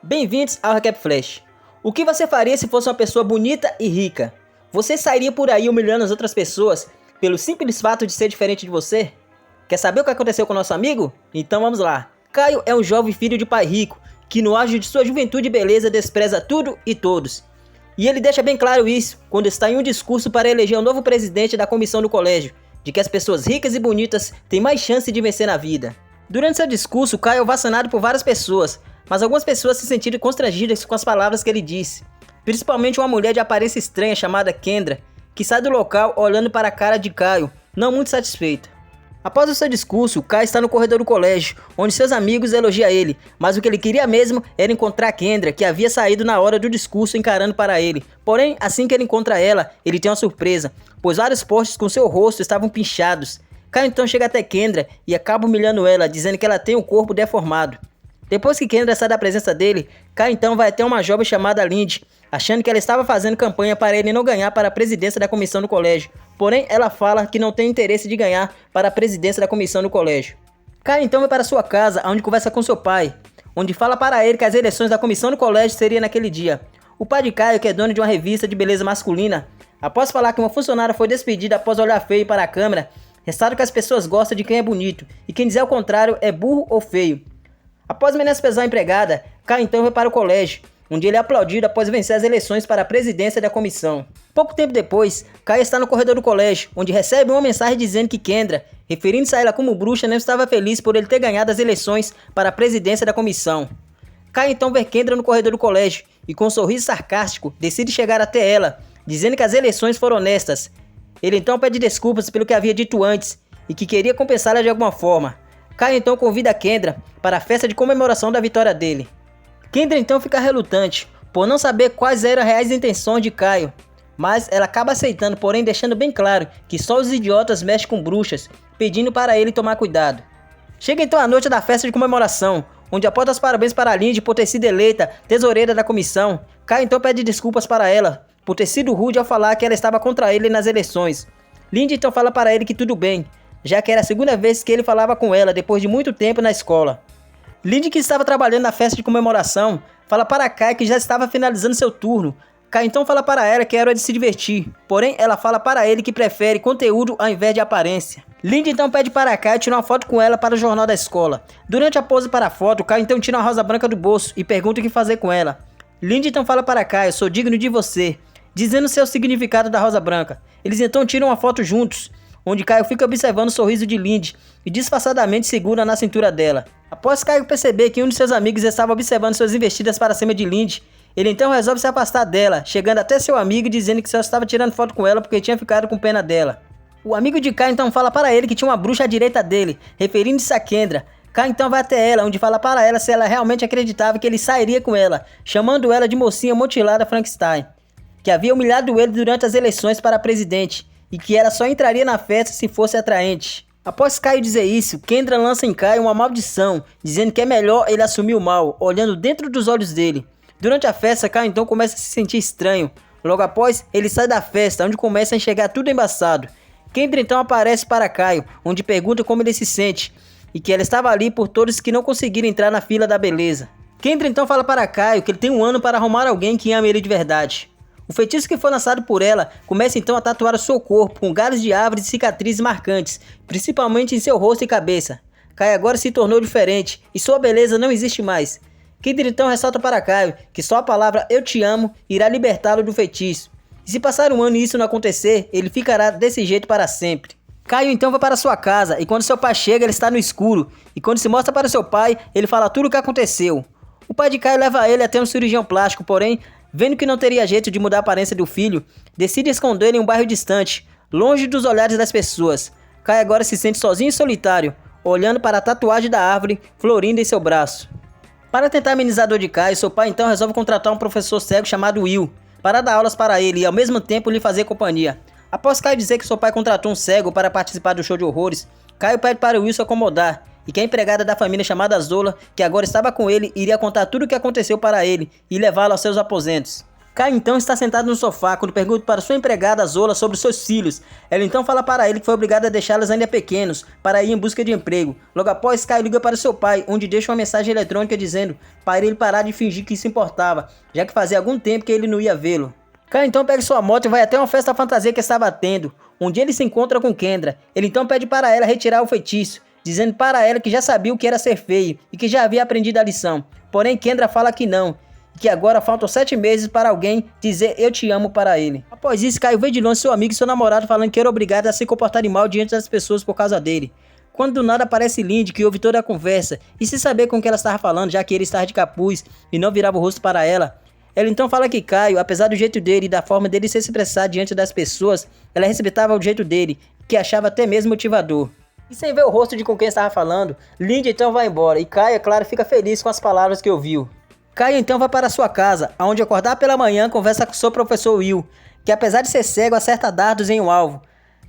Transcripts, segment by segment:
Bem-vindos ao Recap Flash. O que você faria se fosse uma pessoa bonita e rica? Você sairia por aí humilhando as outras pessoas pelo simples fato de ser diferente de você? Quer saber o que aconteceu com o nosso amigo? Então vamos lá. Caio é um jovem filho de pai rico, que no auge de sua juventude e beleza despreza tudo e todos. E ele deixa bem claro isso quando está em um discurso para eleger o novo presidente da comissão do colégio, de que as pessoas ricas e bonitas têm mais chance de vencer na vida. Durante seu discurso, Caio é ovacionado por várias pessoas, mas algumas pessoas se sentiram constrangidas com as palavras que ele disse. Principalmente uma mulher de aparência estranha chamada Kendra, que sai do local olhando para a cara de Caio, não muito satisfeita. Após o seu discurso, Caio está no corredor do colégio, onde seus amigos elogiam ele, mas o que ele queria mesmo era encontrar Kendra, que havia saído na hora do discurso encarando para ele. Porém, assim que ele encontra ela, ele tem uma surpresa, pois vários postes com seu rosto estavam pinchados. Caio então chega até Kendra e acaba humilhando ela, dizendo que ela tem o corpo deformado. Depois que Kendra sai da presença dele, Caio então vai até uma jovem chamada Lindy, achando que ela estava fazendo campanha para ele não ganhar para a presidência da comissão do colégio. Porém, ela fala que não tem interesse de ganhar para a presidência da comissão do colégio. Caio então vai para sua casa, onde conversa com seu pai, onde fala para ele que as eleições da comissão do colégio seriam naquele dia. O pai de Caio, que é dono de uma revista de beleza masculina, após falar que uma funcionária foi despedida após olhar feio para a câmera, ressalta que as pessoas gostam de quem é bonito, e quem dizer o contrário é burro ou feio. Após menosprezar a empregada, Caio então vai para o colégio, onde ele é aplaudido após vencer as eleições para a presidência da comissão. Pouco tempo depois, Caio está no corredor do colégio, onde recebe uma mensagem dizendo que Kendra, referindo-se a ela como bruxa, não estava feliz por ele ter ganhado as eleições para a presidência da comissão. Caio então vê Kendra no corredor do colégio e com um sorriso sarcástico decide chegar até ela, dizendo que as eleições foram honestas. Ele então pede desculpas pelo que havia dito antes e que queria compensá-la de alguma forma. Caio então convida Kendra para a festa de comemoração da vitória dele. Kendra então fica relutante, por não saber quais eram as reais intenções de Caio, mas ela acaba aceitando, porém deixando bem claro que só os idiotas mexem com bruxas, pedindo para ele tomar cuidado. Chega então a noite da festa de comemoração, onde após os parabéns para a Lindy por ter sido eleita tesoureira da comissão, Caio então pede desculpas para ela, por ter sido rude ao falar que ela estava contra ele nas eleições. Lindy então fala para ele que tudo bem, já que era a segunda vez que ele falava com ela depois de muito tempo na escola. Lindy, que estava trabalhando na festa de comemoração, fala para Caio que já estava finalizando seu turno. Caio então fala para ela que era hora de se divertir, porém ela fala para ele que prefere conteúdo ao invés de aparência. Lindy então pede para Caio tirar uma foto com ela para o jornal da escola. Durante a pose para a foto, Caio então tira uma rosa branca do bolso e pergunta o que fazer com ela. Lindy então fala para Caio: "Sou digno de você", dizendo seu significado da rosa branca. Eles então tiram uma foto juntos, onde Caio fica observando o sorriso de Lindy e disfarçadamente segura na cintura dela. Após Caio perceber que um de seus amigos estava observando suas investidas para cima de Lindy, ele então resolve se afastar dela, chegando até seu amigo e dizendo que só estava tirando foto com ela porque tinha ficado com pena dela. O amigo de Caio então fala para ele que tinha uma bruxa à direita dele, referindo-se a Kendra. Caio então vai até ela, onde fala para ela se ela realmente acreditava que ele sairia com ela, chamando ela de mocinha mutilada Frankenstein, que havia humilhado ele durante as eleições para presidente, e que ela só entraria na festa se fosse atraente. Após Caio dizer isso, Kendra lança em Caio uma maldição, dizendo que é melhor ele assumir o mal, olhando dentro dos olhos dele. Durante a festa, Caio então começa a se sentir estranho. Logo após, ele sai da festa, onde começa a enxergar tudo embaçado. Kendra então aparece para Caio, onde pergunta como ele se sente, e que ela estava ali por todos que não conseguiram entrar na fila da beleza. Kendra então fala para Caio que ele tem um ano para arrumar alguém que ama ele de verdade. O feitiço que foi lançado por ela começa então a tatuar o seu corpo com galhos de árvores e cicatrizes marcantes, principalmente em seu rosto e cabeça. Caio agora se tornou diferente e sua beleza não existe mais. Kendra então ressalta para Caio que só a palavra "eu te amo" irá libertá-lo do feitiço. E se passar um ano e isso não acontecer, ele ficará desse jeito para sempre. Caio então vai para sua casa e quando seu pai chega ele está no escuro. E quando se mostra para seu pai, ele fala tudo o que aconteceu. O pai de Caio leva ele até um cirurgião plástico, porém, vendo que não teria jeito de mudar a aparência do filho, decide escondê-lo em um bairro distante, longe dos olhares das pessoas. Caio agora se sente sozinho e solitário, olhando para a tatuagem da árvore florindo em seu braço. Para tentar amenizar a dor de Caio, seu pai então resolve contratar um professor cego chamado Will, para dar aulas para ele e ao mesmo tempo lhe fazer companhia. Após Caio dizer que seu pai contratou um cego para participar do show de horrores, Caio pede para Will se acomodar, e que a empregada da família chamada Zola, que agora estava com ele, iria contar tudo o que aconteceu para ele e levá-lo aos seus aposentos. Caio então está sentado no sofá quando pergunta para sua empregada Zola sobre seus filhos. Ela então fala para ele que foi obrigada a deixá-los ainda pequenos para ir em busca de emprego. Logo após, Caio liga para seu pai, onde deixa uma mensagem eletrônica dizendo para ele parar de fingir que se importava, já que fazia algum tempo que ele não ia vê-lo. Caio então pega sua moto e vai até uma festa fantasia que estava tendo, onde ele se encontra com Kendra. Ele então pede para ela retirar o feitiço, dizendo para ela que já sabia o que era ser feio e que já havia aprendido a lição. Porém, Kendra fala que não, e que agora faltam 7 meses para alguém dizer eu te amo para ele. Após isso, Caio vê de longe seu amigo e seu namorado falando que era obrigado a se comportar mal diante das pessoas por causa dele. Quando do nada aparece Lindy, que ouve toda a conversa, e sem saber com que ela estava falando, já que ele estava de capuz e não virava o rosto para ela. Ela então fala que Caio, apesar do jeito dele e da forma dele se expressar diante das pessoas, ela respeitava o jeito dele, que achava até mesmo motivador. E sem ver o rosto de com quem estava falando, Lindy então vai embora, e Caio, é claro, fica feliz com as palavras que ouviu. Caio então vai para sua casa, onde acordar pela manhã conversa com seu professor Will, que apesar de ser cego acerta dardos em um alvo.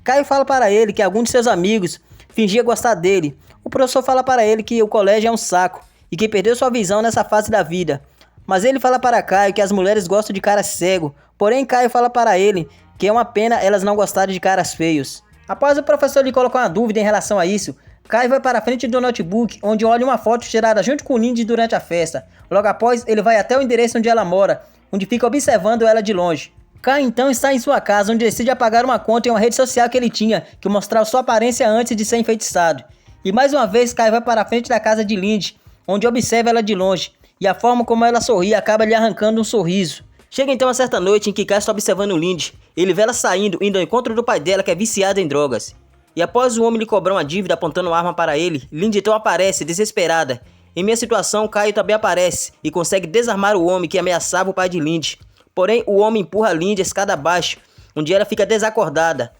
Caio fala para ele que algum de seus amigos fingia gostar dele. O professor fala para ele que o colégio é um saco e que perdeu sua visão nessa fase da vida. Mas ele fala para Caio que as mulheres gostam de caras cegos, porém Caio fala para ele que é uma pena elas não gostarem de caras feios. Após o professor lhe colocar uma dúvida em relação a isso, Caio vai para a frente do notebook, onde olha uma foto tirada junto com Lindy durante a festa. Logo após, ele vai até o endereço onde ela mora, onde fica observando ela de longe. Caio então está em sua casa, onde decide apagar uma conta em uma rede social que ele tinha, que mostrava sua aparência antes de ser enfeitiçado. E mais uma vez, Caio vai para a frente da casa de Lindy, onde observa ela de longe, e a forma como ela sorri acaba lhe arrancando um sorriso. Chega então uma certa noite em que Caio está observando Lindy. Ele vê ela saindo, indo ao encontro do pai dela, que é viciado em drogas. E após o homem lhe cobrar uma dívida apontando uma arma para ele, Lindy então aparece, desesperada. Em meia situação, Caio também aparece e consegue desarmar o homem que ameaçava o pai de Lindy. Porém, o homem empurra Lindy a escada abaixo, onde ela fica desacordada.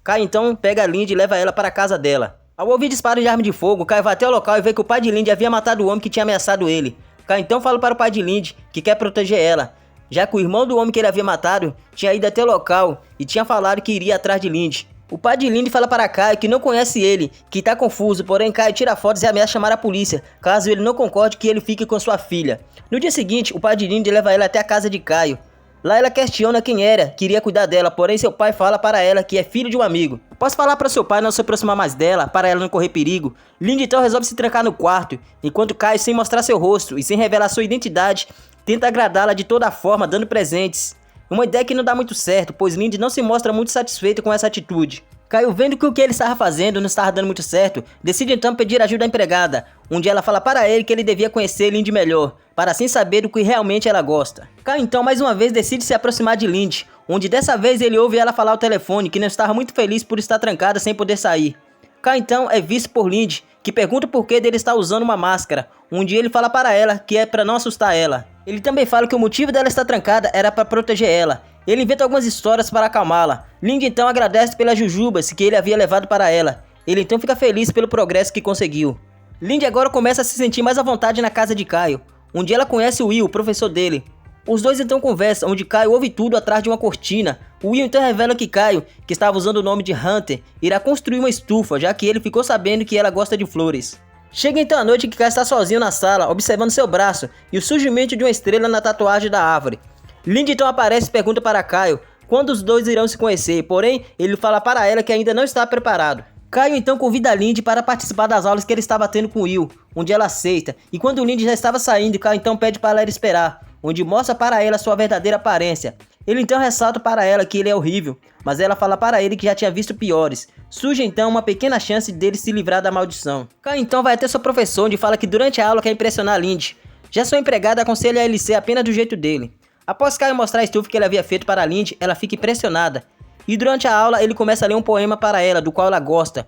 Caio então pega a Lindy e leva ela para a casa dela. Ao ouvir disparos de arma de fogo, Caio vai até o local e vê que o pai de Lindy havia matado o homem que tinha ameaçado ele. Caio então fala para o pai de Lindy que quer proteger ela, já que o irmão do homem que ele havia matado tinha ido até o local e tinha falado que iria atrás de Lindy. O pai de Lindy fala para Caio que não conhece ele, que tá confuso, porém Caio tira fotos e ameaça chamar a polícia, caso ele não concorde que ele fique com sua filha. No dia seguinte, o pai de Lindy leva ela até a casa de Caio. Lá ela questiona quem era, que iria cuidar dela, porém seu pai fala para ela que é filho de um amigo. Após falar para seu pai não se aproximar mais dela, para ela não correr perigo, Lindy então resolve se trancar no quarto, enquanto Caio, sem mostrar seu rosto e sem revelar sua identidade, tenta agradá-la de toda forma, dando presentes. Uma ideia que não dá muito certo, pois Lindy não se mostra muito satisfeito com essa atitude. Caio, vendo que o que ele estava fazendo não estava dando muito certo, decide então pedir ajuda à empregada, onde ela fala para ele que ele devia conhecer Lindy melhor, para assim saber do que realmente ela gosta. Caio então mais uma vez decide se aproximar de Lindy, onde dessa vez ele ouve ela falar ao telefone que não estava muito feliz por estar trancada sem poder sair. Caio então é visto por Lindy, que pergunta por que dele estar usando uma máscara, onde ele fala para ela que é para não assustar ela. Ele também fala que o motivo dela estar trancada era para proteger ela. Ele inventa algumas histórias para acalmá-la. Lindy então agradece pelas jujubas que ele havia levado para ela. Ele então fica feliz pelo progresso que conseguiu. Lindy agora começa a se sentir mais à vontade na casa de Caio, onde ela conhece o Will, o professor dele. Os dois então conversam, onde Caio ouve tudo atrás de uma cortina. O Will então revela que Caio, que estava usando o nome de Hunter, irá construir uma estufa, já que ele ficou sabendo que ela gosta de flores. Chega então a noite que Caio está sozinho na sala, observando seu braço e o surgimento de uma estrela na tatuagem da árvore. Lindy então aparece e pergunta para Caio quando os dois irão se conhecer, porém ele fala para ela que ainda não está preparado. Caio então convida a Lindy para participar das aulas que ele estava tendo com Will, onde ela aceita, e quando Lindy já estava saindo, Caio então pede para ela esperar, onde mostra para ela sua verdadeira aparência. Ele então ressalta para ela que ele é horrível, mas ela fala para ele que já tinha visto piores. Surge então uma pequena chance dele se livrar da maldição. Caio então vai até seu professor, onde fala que durante a aula quer impressionar Lindy. Já sua empregada aconselha ele ser apenas do jeito dele. Após Caio mostrar a estufa que ele havia feito para Lindy, ela fica impressionada. E durante a aula ele começa a ler um poema para ela, do qual ela gosta.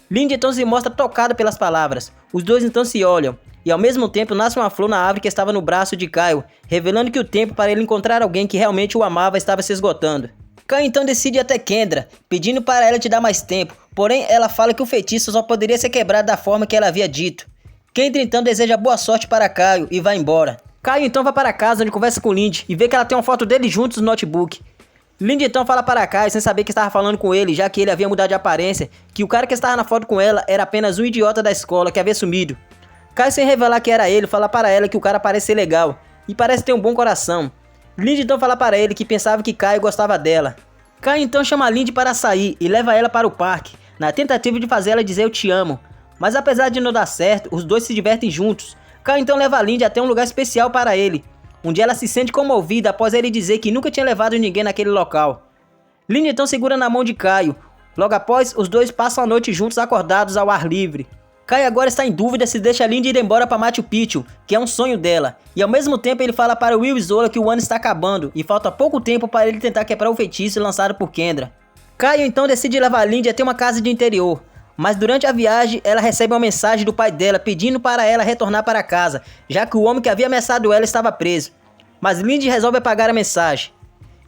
Lindy então se mostra tocada pelas palavras. Os dois então se olham. E ao mesmo tempo nasce uma flor na árvore que estava no braço de Caio, revelando que o tempo para ele encontrar alguém que realmente o amava estava se esgotando. Caio então decide ir até Kendra, pedindo para ela te dar mais tempo, porém ela fala que o feitiço só poderia ser quebrado da forma que ela havia dito. Kendra então deseja boa sorte para Caio e vai embora. Caio então vai para casa, onde conversa com Lindy e vê que ela tem uma foto dele juntos no notebook. Lindy então fala para Caio, sem saber que estava falando com ele, já que ele havia mudado de aparência, que o cara que estava na foto com ela era apenas um idiota da escola que havia sumido. Caio, sem revelar que era ele, fala para ela que o cara parece ser legal e parece ter um bom coração. Lindy então fala para ele que pensava que Caio gostava dela. Caio então chama Lindy para sair e leva ela para o parque, na tentativa de fazer ela dizer eu te amo. Mas apesar de não dar certo, os dois se divertem juntos. Caio então leva a Lindy até um lugar especial para ele, onde ela se sente comovida após ele dizer que nunca tinha levado ninguém naquele local. Lindy então segura na mão de Caio. Logo após, os dois passam a noite juntos acordados ao ar livre. Caio agora está em dúvida se deixa Lindy ir embora para Machu Picchu, que é um sonho dela. E ao mesmo tempo ele fala para Will Isola que o ano está acabando e falta pouco tempo para ele tentar quebrar o feitiço lançado por Kendra. Caio então decide levar Lindy até uma casa de interior. Mas durante a viagem, ela recebe uma mensagem do pai dela pedindo para ela retornar para casa, já que o homem que havia ameaçado ela estava preso. Mas Lindy resolve apagar a mensagem.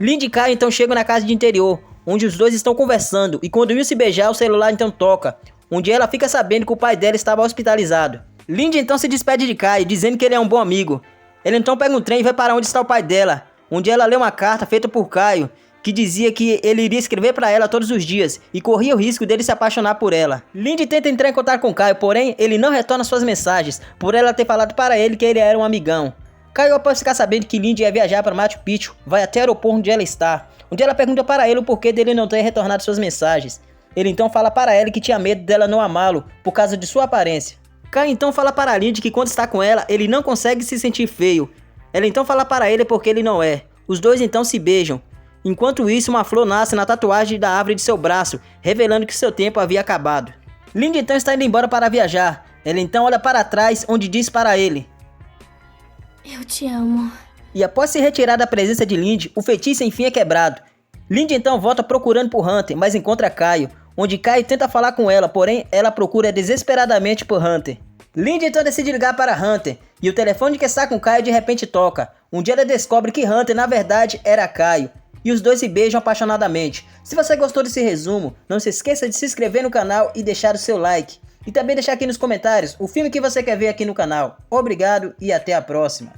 Lindy e Caio então chegam na casa de interior, onde os dois estão conversando, e quando Will se beijar, o celular então toca, onde ela fica sabendo que o pai dela estava hospitalizado. Lindy então se despede de Caio, dizendo que ele é um bom amigo. Ele então pega um trem e vai para onde está o pai dela, onde ela lê uma carta feita por Caio, que dizia que ele iria escrever para ela todos os dias, e corria o risco dele se apaixonar por ela. Lindy tenta entrar em contato com Caio, porém ele não retorna suas mensagens, por ela ter falado para ele que ele era um amigão. Caio, após ficar sabendo que Lindy ia viajar para Machu Picchu, vai até o aeroporto onde ela está, onde ela pergunta para ele o porquê dele não ter retornado suas mensagens. Ele então fala para ela que tinha medo dela não amá-lo por causa de sua aparência. Caio então fala para Lindy que quando está com ela, ele não consegue se sentir feio. Ela então fala para ele porque ele não é. Os dois então se beijam. Enquanto isso, uma flor nasce na tatuagem da árvore de seu braço, revelando que seu tempo havia acabado. Lindy então está indo embora para viajar. Ela então olha para trás, onde diz para ele: eu te amo. E após se retirar da presença de Lindy, o feitiço enfim é quebrado. Lindy então volta procurando por Hunter, mas encontra Caio, onde Caio tenta falar com ela, porém ela procura desesperadamente por Hunter. Lindy então decide ligar para Hunter, e o telefone que está com Caio de repente toca, onde ela descobre que Hunter na verdade era Caio, e os dois se beijam apaixonadamente. Se você gostou desse resumo, não se esqueça de se inscrever no canal e deixar o seu like. E também deixar aqui nos comentários o filme que você quer ver aqui no canal. Obrigado e até a próxima.